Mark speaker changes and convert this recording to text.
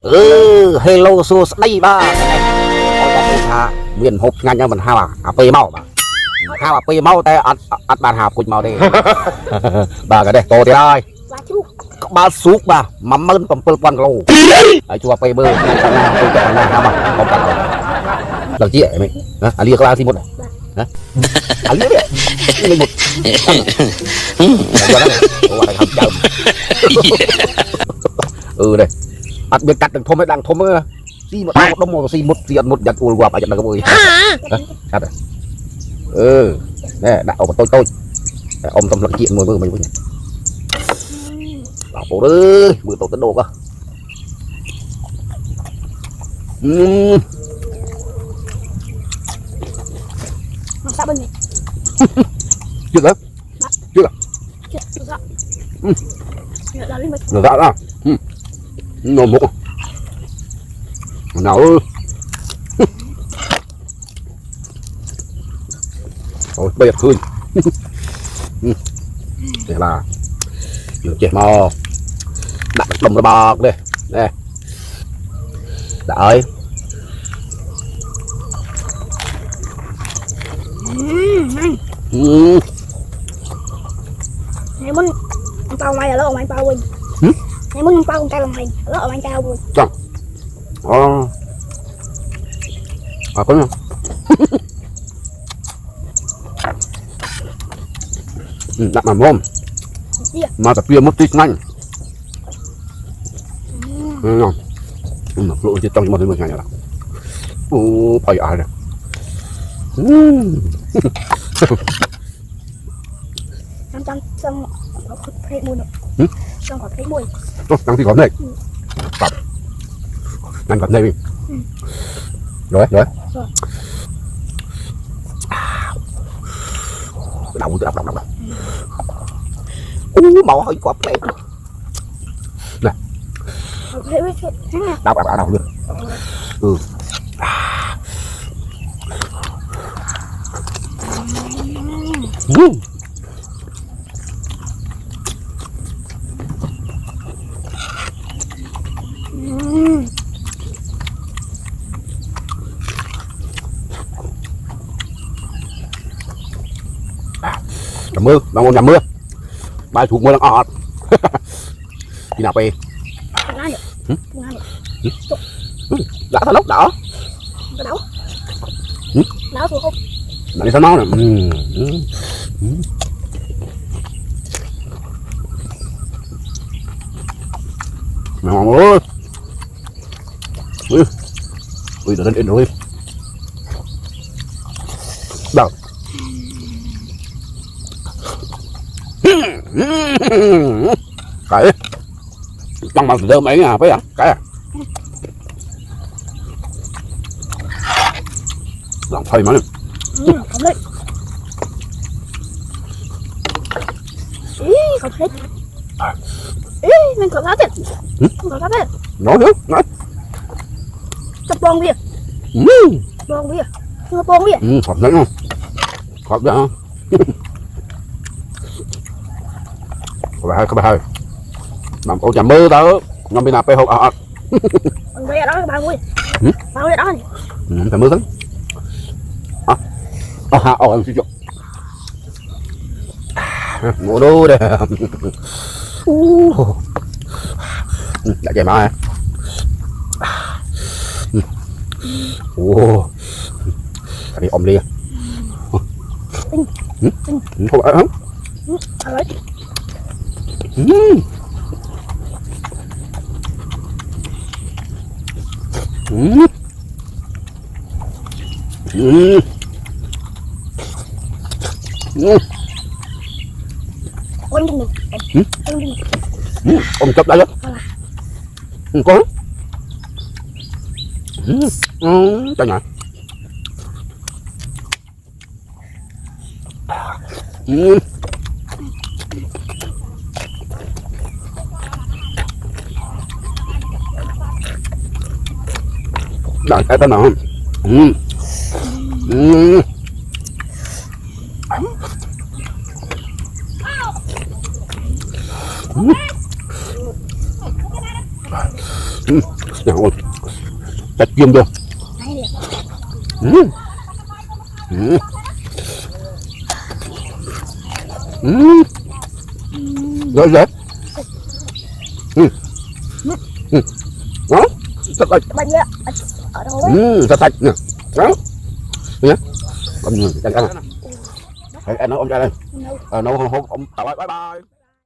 Speaker 1: hello xua đây ba miền hộp ngang nhau mình hao pê mau hao pê mau tay ăn bàn hào cùi màu đi bà cái đây to thế đây ba suốt ba mắm mơn cầm pơ quan lô ấy chua pê bơ tôi chọn là hao bằng không cần làm gì vậy mày à lia cái gì một hả à lia đấy một đây ăn biết cắt được thôm hay đang thôm xi một đông một xi một giật ùi qua phải giật là cái bụi cắt rồi nè đạo của tôi ông tâm luận chuyện mùi mưa mình bảo bố ơi bữa tổ tấn đồ cơ
Speaker 2: sao bên này
Speaker 1: chưa đó chưa được đã đó nồi một nào rồi bây giờ khơi để là được chết mò đặt đồng ra bạc đây đây đợi
Speaker 2: này muốn ăn tao mày là anh tao quên này muốn ăn tao con trai làm hành là anh tao quên
Speaker 1: chẳng có không đặt mà mồm mà tập kia mất tích nhanh không lỗ chết trong một ngày rồi phải ai đây
Speaker 2: xong có thấy mùi xong có thấy mùi
Speaker 1: đang thì có này tập đang còn đây rồi đầu màu hơi quá đẹp này đau luôn Nhầm mưa, đang ngồi nhầm mưa, bài thuộc mưa đang ọt, đi nào về? Đã thằng lốc đỏ,
Speaker 2: đỏ thuộc không?
Speaker 1: đi sao nó nè, mày ngon ơi, ui đợt lên rồi, đâu? Cái trong bằng thơm ấy à phải à cái làm thay mà
Speaker 2: không đấy không hết mình có giá tiền không có giá tiền
Speaker 1: nói nữa nói
Speaker 2: chọc bông bia bông bia chưa bông bia
Speaker 1: hợp đấy không hợp đấy không các bạn ơi làm ô chả mơ đó ngâm bên nào pe hộp
Speaker 2: còn bây giờ đó ba mươi đó này
Speaker 1: chả mơ lắm em suy chụp mua đô đây đã chạy mà cái này ôm đi không phải không ông chấp đấy có cho nhỉ Đợi cái nào không? ôi chặt chim vô
Speaker 2: Này đi.
Speaker 1: ừ ừ ừ rồi rồi ừ ừ đó sạch sạch
Speaker 2: Bên kia ở đâu ấy?
Speaker 1: sạch sạch nè đó nhá ông chẳng ăn anh nói ông ra đây nấu không không ông bye bye